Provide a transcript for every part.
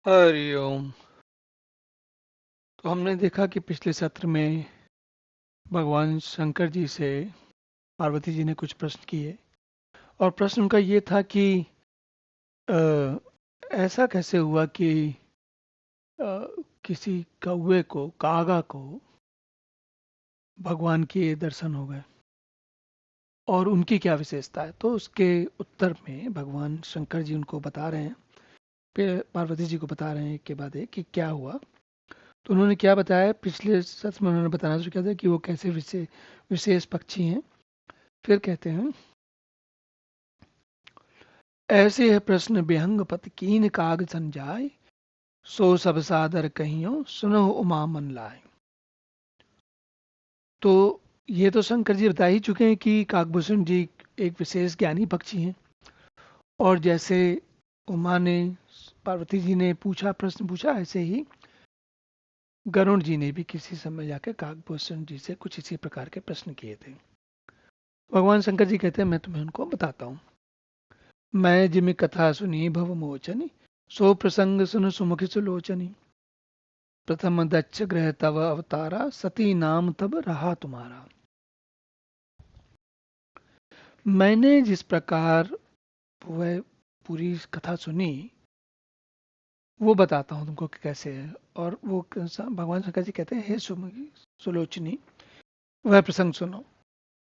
हरिओम। तो हमने देखा कि पिछले सत्र में भगवान शंकर जी से पार्वती जी ने कुछ प्रश्न किए और प्रश्न उनका ये था कि अ, ऐसा कैसे हुआ कि अ, किसी कौवे को कागा को भगवान के दर्शन हो गए और उनकी क्या विशेषता है। तो उसके उत्तर में भगवान शंकर जी उनको बता रहे हैं, पार्वती जी को बता रहे हैं एक के बाद एक कि क्या हुआ। तो उन्होंने क्या बताया, पिछले सत्र में उन्होंने बताना शुरू किया था कि वो कैसे विशेष विशेष पक्षी हैं। फिर कहते हैं, ऐसे है प्रश्न विहंग पत कीन काग संजाय, सो सब सादर कहियो सुनो उमा मन लाए। तो ये तो शंकर जी बता ही चुके हैं कि काकभूषण जी एक विशेष ज्ञानी पक्षी हैं। और जैसे उमा ने, पार्वती जी ने पूछा, प्रश्न पूछा, ऐसे ही गरुण जी ने भी किसी समय जाकर काकभूषण जी से कुछ इसी प्रकार के प्रश्न किए थे। भगवान शंकर जी कहते हैं, मैं तुम्हें उनको बताता हूँ। मैं जिमि कथा सुनी भव मोचनी, सो प्रसंग सुन सुमुखि सुलोचनी। प्रथम दक्ष ग्रह तव अवतारा, सती नाम तब रहा तुम्हारा। मैंने जिस प्रकार वह पूरी कथा सुनी वो बताता हूँ तुमको कि कैसे है। और वो भगवान शंकर जी कहते हैं, हे सुमुखी सुलोचनी, वह प्रसंग सुनो।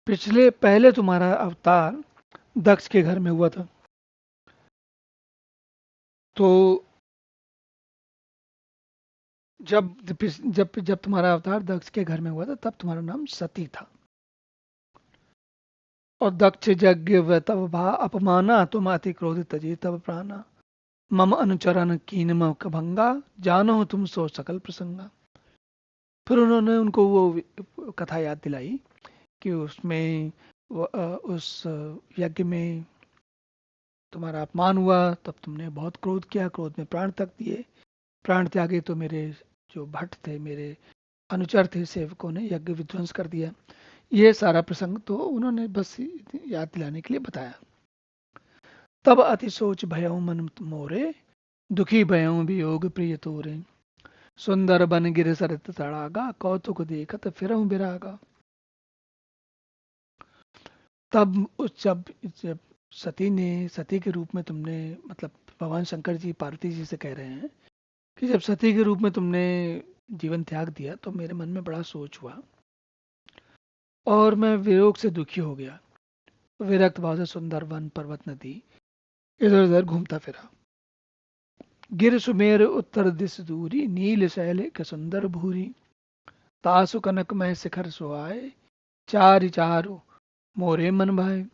पिछले पहले तुम्हारा अवतार दक्ष के घर में हुआ था। तो जब जब जब तुम्हारा अवतार दक्ष के घर में हुआ था तब तुम्हारा नाम सती था। और दक्ष यज्ञ व तब भा अपमाना, तुम अति क्रोधित तजी तब प्राणा। मम अनुचरण कीन मम भंगा, जानो तुम सो सकल प्रसंगा। फिर उन्होंने उनको वो कथा याद दिलाई कि उसमें उस यज्ञ में तुम्हारा अपमान हुआ, तब तुमने बहुत क्रोध किया, क्रोध में प्राण तक दिए। प्राण त्यागे तो मेरे जो भट्ट थे, मेरे अनुचर थे, सेवकों ने यज्ञ विध्वंस कर दिया। ये सारा प्रसंग तो उन्होंने बस याद दिलाने के लिए बताया। तब अति सोच भयउ मन मोरे, दुखी भयउ वियोग प्रिय तोरे। सुंदर बन गिर सरत तड़ागा, कौतुक देखत फिरहु बिरागा। तब उस जब सती के रूप में तुमने, मतलब भगवान शंकर जी पार्वती जी से कह रहे हैं कि जब सती के रूप में तुमने जीवन त्याग दिया तो मेरे मन में बड़ा सोच हुआ और मैं वियोग से दुखी हो गया। विरक्त भाव से सुंदर वन पर्वत नदी इधर उधर घूमता फिरा। गिर सुमेर उत्तर दिस दूरी, नील शैल के सुंदर भूरी। तासु कनक मय शिखर सुहाए, चारि चारु मोरे मन भाए।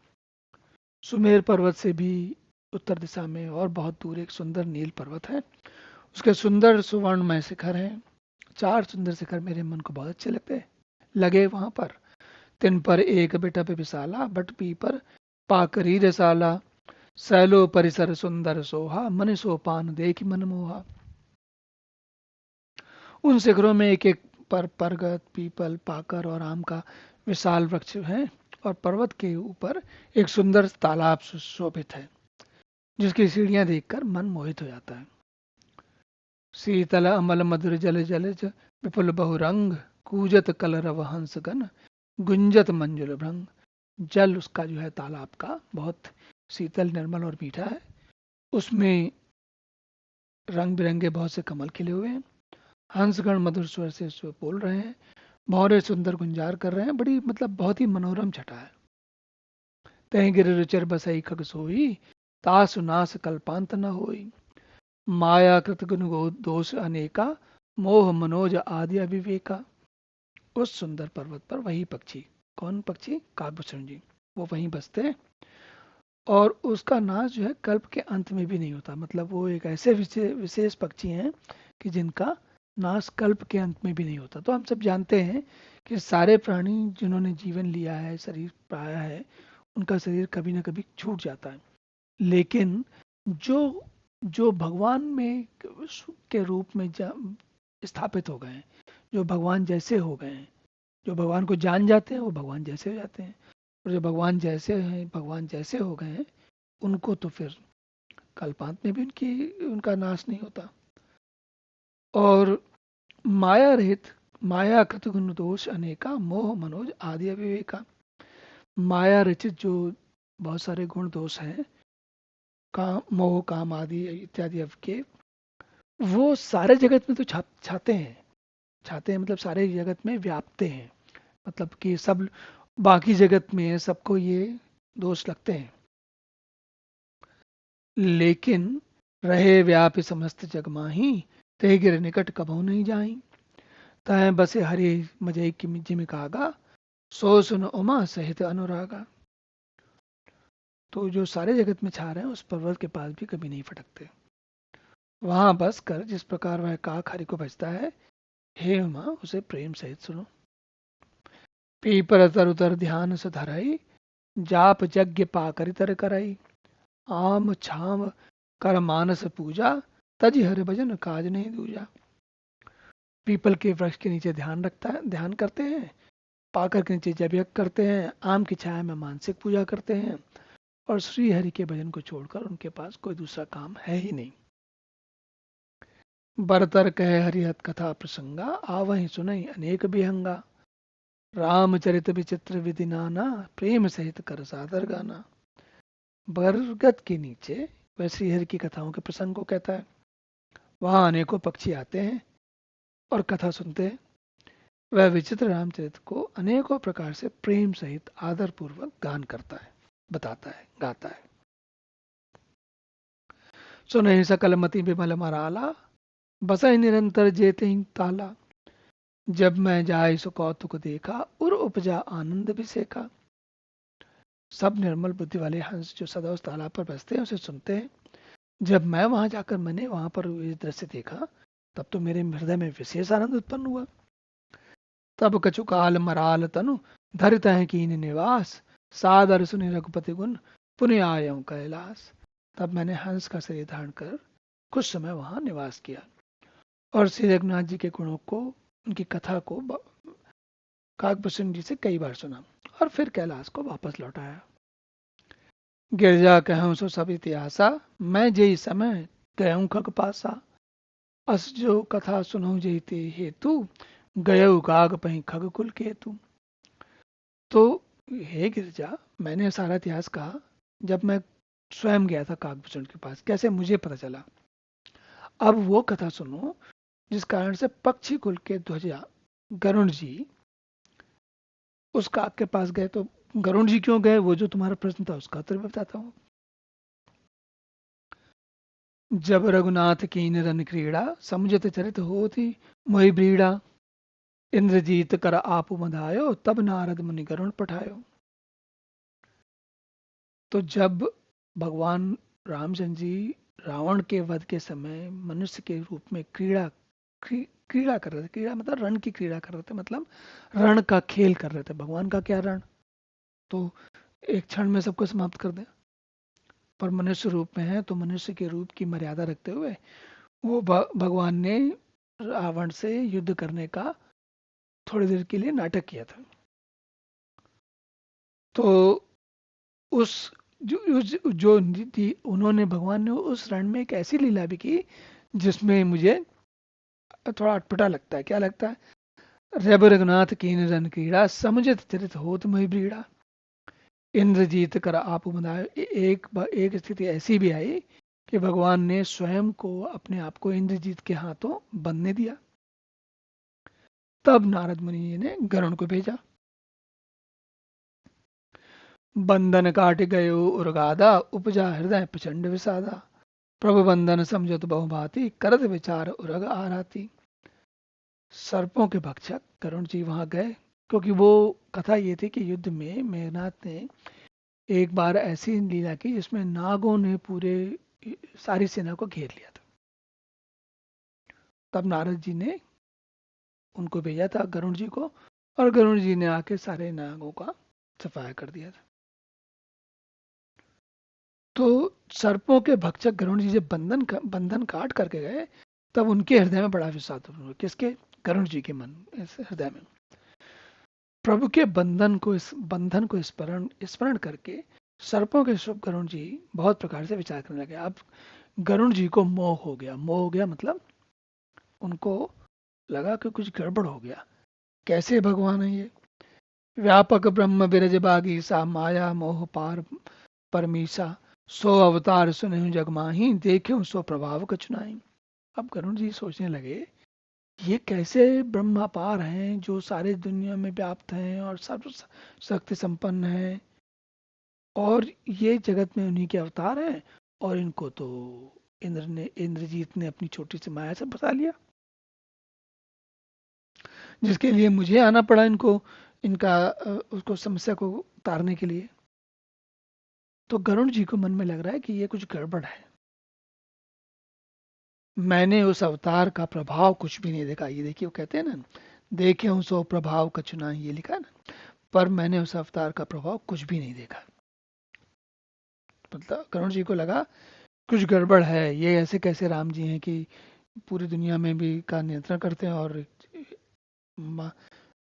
सुमेर पर्वत से भी उत्तर दिशा में और बहुत दूर एक सुंदर नील पर्वत है, उसके सुंदर सुवर्णमय शिखर हैं। चार सुंदर शिखर मेरे मन को बहुत अच्छे लगते लगे वहां पर। तिन पर एक बिटप विशाला, बट पीपर पाकरी रसाला। सैलो परिसर सुंदर सोहा, मन सोपान देख मन मोहा। उन शिखरों में एक एक पर परगत, पीपल, पाकर और आम का विशाल वृक्ष है। और पर्वत के ऊपर एक सुंदर तालाब सुशोभित है, जिसकी सीढ़ियां देखकर मन मोहित हो जाता है। शीतल अमल मधुर जल जलज, विपुल बहुरंग, कूजत कलरव हंसगन, गुंजत मंजुल भृंग। जल उसका जो है तालाब का बहुत शीतल, निर्मल और मीठा है। उसमें रंग बिरंगे बहुत से कमल खिले हुए हैं। हंसगण मधुर स्वर से बोल रहे हैं, भौरे सुंदर गुंजार कर रहे हैं। बड़ी मतलब बहुत ही मनोरम छटा है। तह गिर रुचर बसई खग सोई, तासु नास कल्पांत न होई। माया कृत गुण दोष अनेका, मोह मनोज आदि अविवेका। उस सुंदर पर्वत पर वही पक्षी, कौन पक्षी? काकभूषण जी, वो वहीं बसते हैं। और उसका नाश जो है कल्प के अंत में भी नहीं होता। मतलब वो एक ऐसे विशेष पक्षी हैं कि जिनका नाश कल्प के अंत में भी नहीं होता। तो हम सब जानते हैं कि सारे प्राणी जिन्होंने जीवन लिया है, शरीर पाया है, उनका शरीर कभी ना कभी छूट जाता है। लेकिन जो जो भगवान में के रूप में स्थापित हो गए हैं, जो भगवान जैसे हो गए हैं, जो भगवान को जान जाते हैं, वो भगवान जैसे हो जाते हैं। और जो भगवान जैसे हैं, भगवान जैसे हो गए हैं, उनको तो फिर कल्पांत में भी उनका नाश नहीं होता। और माया रहित, माया कृत गुण दोष अनेका, मोह मनोज आदि अविवेका। माया रचित जो बहुत सारे गुण दोष हैं, काम मोह काम आदि इत्यादि के, वो सारे जगत में तो छाते हैं। छाते हैं मतलब सारे जगत में व्यापते हैं, मतलब कि सब बाकी जगत में सबको ये दोष लगते हैं। लेकिन रहे व्यापी समस्त जग माही, ते गिर निकट कबहू नहीं जाई। तय बसे हरि मजई की जिम कागा, सो सुन उमा सहित अनुरागा। तो जो सारे जगत में छा रहे हैं उस पर्वत के पास भी कभी नहीं फटकते। वहां बस कर जिस प्रकार वह काक हरि को बजता है, हे उमा उसे प्रेम सहित सुनो। पीपर तर उतर ध्यान से धराई, जाप यज्ञ पाकर तर कराई। आम छाम कर मानस पूजा, तज हरि भजन काज नहीं दूजा। पीपल के वृक्ष के नीचे ध्यान करते हैं, पाकर के नीचे जप यज्ञ करते हैं, आम की छाया में मानसिक पूजा करते हैं, और श्री हरि के भजन को छोड़कर उनके पास कोई दूसरा काम है ही नहीं। बरतर कहे हरिहत कथा प्रसंगा, आवहि सुनई अनेक बिहंगा। रामचरित विचित्र विधि नाना, प्रेम सहित कर सादर गाना। बरगद के नीचे वह श्री हरि की कथाओं के प्रसंग को कहता है। वहां अनेकों पक्षी आते हैं और कथा सुनते हैं। वह विचित्र रामचरित को अनेकों प्रकार से प्रेम सहित आदर पूर्वक गान करता है, बताता है, गाता है। सुनहि सकल मति विमल मराला, बसहि निरंतर जेते ताला। जब मैं जाय सो कौतुक देखा, उर उपजा आनंद विसेखा। सब निर्मल बुद्धि वाले हंस जो सदा उस तालाब पर बसते हैं उसे सुनते हैं। जब मैंने वहां पर ये दृश्य देखा, तब तो मेरे हृदय में विशेष आनंद उत्पन्न हुआ। तब कछु काल मराल तनु, धरित है कीन निवास। सादर सुनि रघुपति गुण, पुण्य आयम कैलाश। तब मैंने हंस का शरीर धारण कर कुछ समय वहां निवास किया और श्री रघुनाथ जी के गुणों को, उनकी कथा को काकभूषण जी से कई बार सुना और फिर कैलाश को वापस लौट आया। गिरजा कहूं सो सब इतिहासा, मैं जय समय गयऊं खग पासा। अस जो कथा सुनऊ जई ते हेतु, गयऊ काग पही खग कुल केतु। तो हे गिरजा, मैंने सारा इतिहास कहा। जब मैं स्वयं गया था काकभूषण के पास, कैसे मुझे पता चला। अब वो कथा सुनो जिस कारण से पक्षी कुल के ध्वजा गरुण जी उस काक के पास गए। तो गरुण जी क्यों गए, वो जो तुम्हारा प्रश्न था उसका उत्तर बताता हूँ। जब रघुनाथ कीन रन क्रीड़ा, समझत चरित होती मोहि ब्रीड़ा। इंद्रजीत कर आपु मधायो, तब नारद मुनि गरुण पठायो। तो जब भगवान रामचंद्र जी रावण के वध के समय मनुष्य के रूप में क्रीड़ा कर रहे थे। क्रीड़ा मतलब रण की क्रीड़ा कर रहे थे, मतलब रण का खेल कर रहे थे। भगवान का क्या रण, तो एक क्षण में सबको समाप्त कर दे। पर मनुष्य रूप में है तो मनुष्य के रूप की मर्यादा रखते हुए वो भगवान ने रावण से युद्ध करने का थोड़ी देर के लिए नाटक किया था। तो उस जो नीति उन्होंने, भगवान ने उस रण में एक ऐसी लीला भी की जिसमें मुझे थोड़ा अटपटा लगता है। क्या लगता है, रब रघुनाथ कीन रन क्रीड़ा, समझत चरित होत मही ब्रीड़ा। इंद्रजीत कर आप मदायो। एक स्थिति ऐसी भी आई कि भगवान ने स्वयं को, अपने आप को इंद्रजीत के हाथों बंधने दिया। तब नारद मुनि जी ने गरुण को भेजा। बंधन काट गयो उर्गादा, उपजा हृदय प्रचंड विषादा। प्रभु बंधन समझत बहुभांति, करत विचार उरग आराती। सर्पों के भक्षक गरुण जी वहां गए, क्योंकि वो कथा ये थी कि युद्ध में मेघनाथ ने एक बार ऐसी लीला की जिसमें नागों ने पूरे सारी सेना को घेर लिया था। तब नारद जी ने उनको भेजा था, गरुण जी को, और गरुण जी ने आके सारे नागों का सफाया कर दिया था। तो सर्पों के भक्षक गरुण जी जब बंधन काट करके गए, तब उनके हृदय में बड़ा विषाद हुआ। किसके, गरुण जी के मन हृदय में। प्रभु के बंधन को स्मरण करके सर्पों के शुभ गरुण जी बहुत प्रकार से विचार करने लगे। अब गरुण जी को मोह हो गया। मोह हो गया मतलब उनको लगा कि कुछ गड़बड़ हो गया। कैसे भगवान है ये? व्यापक ब्रह्म बिरज बागी सा, माया मोह पार परमीसा, सो अवतार सुनहु जग माही, देखे सो प्रभाव कछु नाहीं। अब गरुण जी सोचने लगे, ये कैसे ब्रह्म अपार हैं जो सारे दुनिया में व्याप्त हैं और सर्व शक्ति संपन्न हैं, और ये जगत में उन्हीं के अवतार हैं, और इनको तो इंद्रजीत ने अपनी छोटी सी माया से फंसा लिया, जिसके लिए मुझे आना पड़ा इनको, इनका उसको समस्या को उतारने के लिए। तो गरुण जी को मन में लग रहा है कि ये कुछ गड़बड़ है। मैंने उस अवतार का प्रभाव कुछ भी नहीं देखा। ये देखिए, वो कहते हैं ना, देखे हूं सो प्रभाव कछु ना, ये लिखा है ना, पर मैंने उस अवतार का प्रभाव कुछ भी नहीं देखा। मतलब करुण जी को लगा कुछ गड़बड़ है, ये ऐसे कैसे राम जी हैं कि पूरी दुनिया में भी का नियंत्रण करते हैं और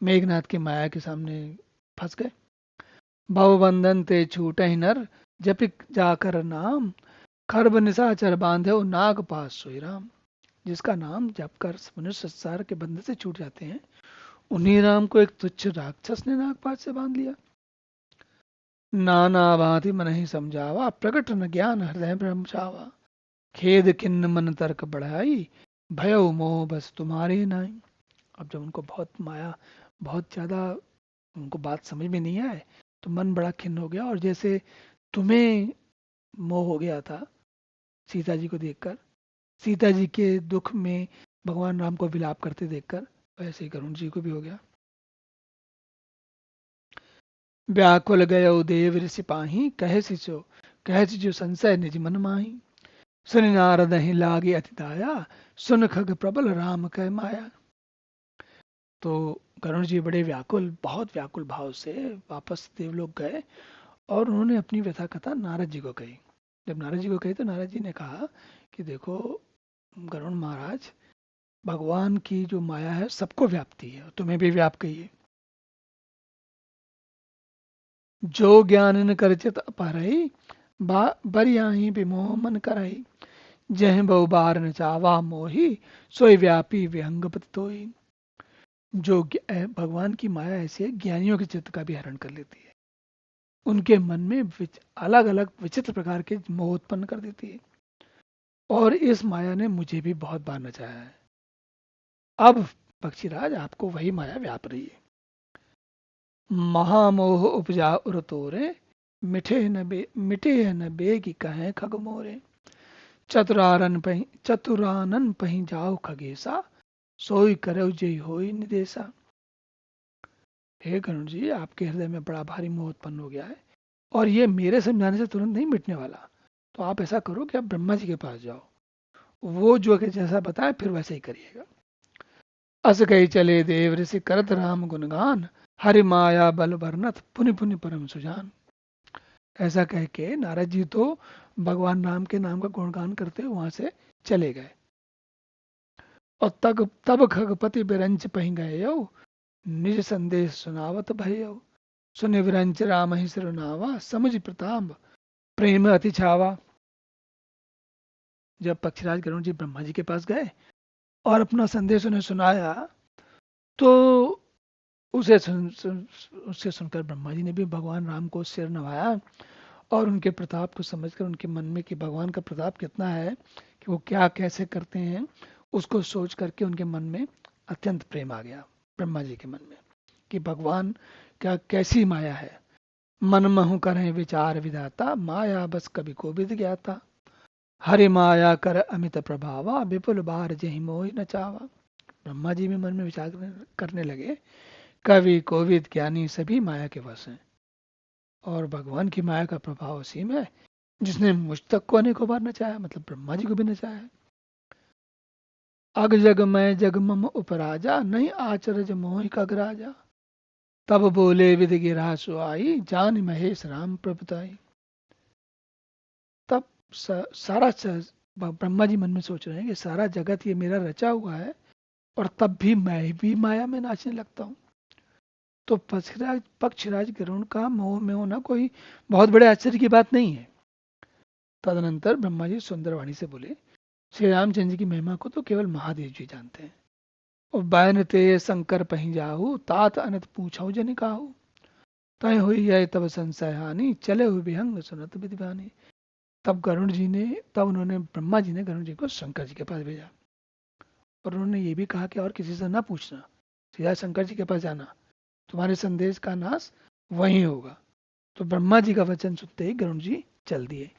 मेघनाथ की माया के सामने फंस गए। भवबंधन ते छूटे ही नर, जपिक जाकर नाम, खरब निशाचर बांधे नाग पास सोई राम। जिसका नाम जप कर मनुष्य संसार के बंधन से छूट जाते हैं, उन्हीं राम को एक तुच्छ राक्षस ने नागपात से बांध लिया। नाना भांति मन ही समझावा, प्रकट न ज्ञान हृदय ब्रह्म छावा, खेद किन्न मन तर्क बढ़ाई, भयो मोह बस तुम्हारे नाई। अब जब उनको बहुत माया, बहुत ज्यादा उनको बात समझ में नहीं आए, तो मन बड़ा खिन्न हो गया, और जैसे तुम्हें मोह हो गया था सीता जी को देखकर, सीता जी के दुख में भगवान राम को विलाप करते देखकर, वैसे ही करुण जी को भी हो गया। व्याकुल गयो देव ऋषि पाही, कहे सिचो संशय निज मन माही, सुनि नारद ही लागे अति दाया, सुन खग प्रबल राम कह माया। तो करुण जी बड़े व्याकुल, बहुत व्याकुल भाव से वापस देवलोक गए, और उन्होंने अपनी व्यथा कथा नारद जी को कही। जब नारद जी को कही, तो नारद जी ने कहा कि देखो गरुण महाराज, भगवान की जो माया है सबको व्याप्ति है, तुम्हें भी व्याप गई है। जो ज्ञान न करचित अपहरई, बरियाही विमोह मन करई, जह बहु बार न चावा मोही, सोई व्यापी विहंग पतितोई। जो भगवान की माया ऐसी है, ज्ञानियों के चित्त का भी हरण कर लेती है, उनके मन में अलग अलग विचित्र प्रकार के मोह उत्पन्न कर देती है, और इस माया ने मुझे भी बहुत बार नचाया है। अब पक्षीराज आपको वही माया व्याप रही है। महामोह उपजा उर तोरे, मिटे न बेगी कहें खग मोरे, चतुरानन पही जाओ खगेसा, सोई करौ जय होई निदेशा। हे गरुण जी, आपके हृदय में बड़ा भारी मोह उत्पन्न हो गया है, और ये मेरे समझाने से तुरंत नहीं मिटने वाला। तो आप ऐसा करो कि आप ब्रह्मा जी के पास जाओ, वो जो कि जैसा बताए फिर वैसे ही करिएगा। अस कही चले देव ऋषि करत राम गुणगान, हरि माया बल वर्णत पुनि पुनि परम सुजान। ऐसा कह के नारद जी तो भगवान राम के नाम का गुणगान करते वहां से चले गए। और तब खगपति बिरंच पही गए, निज संदेश सुनावत भयो, सुनि विरंच राम ही सिरुनावा, समझ प्रताप प्रेम अति छावा। जब पक्षीराज गरुण जी ब्रह्मा जी के पास गए और अपना संदेश उन्हें सुनाया, तो उससे सुनकर ब्रह्मा जी ने भी भगवान राम को सिर नवाया, और उनके प्रताप को समझकर उनके मन में कि भगवान का प्रताप कितना है, कि वो क्या कैसे करते हैं, उसको सोच करके उनके मन में अत्यंत प्रेम आ गया। ब्रह्मा जी के मन में कि भगवान क्या कैसी माया है। मन महु करें विचार विधाता, माया बस कभी को विद ज्ञाता, हरि माया कर अमित प्रभावा, विपुल बार जहि मोहि न चावा। ब्रह्मा जी में मन में विचार करने लगे, कवि कोविद ज्ञानी सभी माया के वश हैं, और भगवान की माया का प्रभाव असीम है, जिसने मुझ तक को अनेकों बार नचाया, मतलब ब्रह्मा जी को भी नचाया है। अग जग मैं जग मम उपराजा, नहीं आचरज मोहि खग राजा, तब बोले विधि गिरा सुआई, जान महेश राम प्रभुताई। तब सारा ब्रह्मा जी मन में सोच रहे हैं कि सारा जगत ये मेरा रचा हुआ है, और तब भी मैं भी माया में नाचने लगता हूँ। तो पक्षराज गरुण का मोह में होना कोई बहुत बड़े आश्चर्य की बात नहीं है। तदनंतर ब्रह्मा जी सुंदरवाणी से बोले श्री रामचंद्र जी की महिमा को तो केवल महादेव जी जानते हैं। और बैन ते शंकर पही जाहू, तात अनंत पूछऊ जन काहू, तय हुई है तब संशय हानि, चले हुए विहंग सुनत विद्वानी। तब उन्होंने ब्रह्मा जी ने गरुड़ जी को शंकर जी के पास भेजा, और उन्होंने ये भी कहा कि और किसी से ना पूछना, सीधा शंकर जी के पास जाना, तुम्हारे संदेश का नाश वहीं होगा। तो ब्रह्मा जी का वचन सुनते ही गरुड़ जी चल दिए।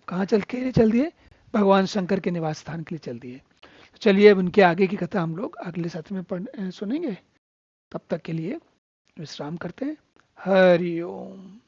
कहाँ चल दिए? भगवान शंकर के निवास स्थान के लिए चल दिए। तो चलिए अब उनके आगे की कथा हम लोग अगले सत्र में सुनेंगे। तब तक के लिए विश्राम करते हैं। हरि ओम।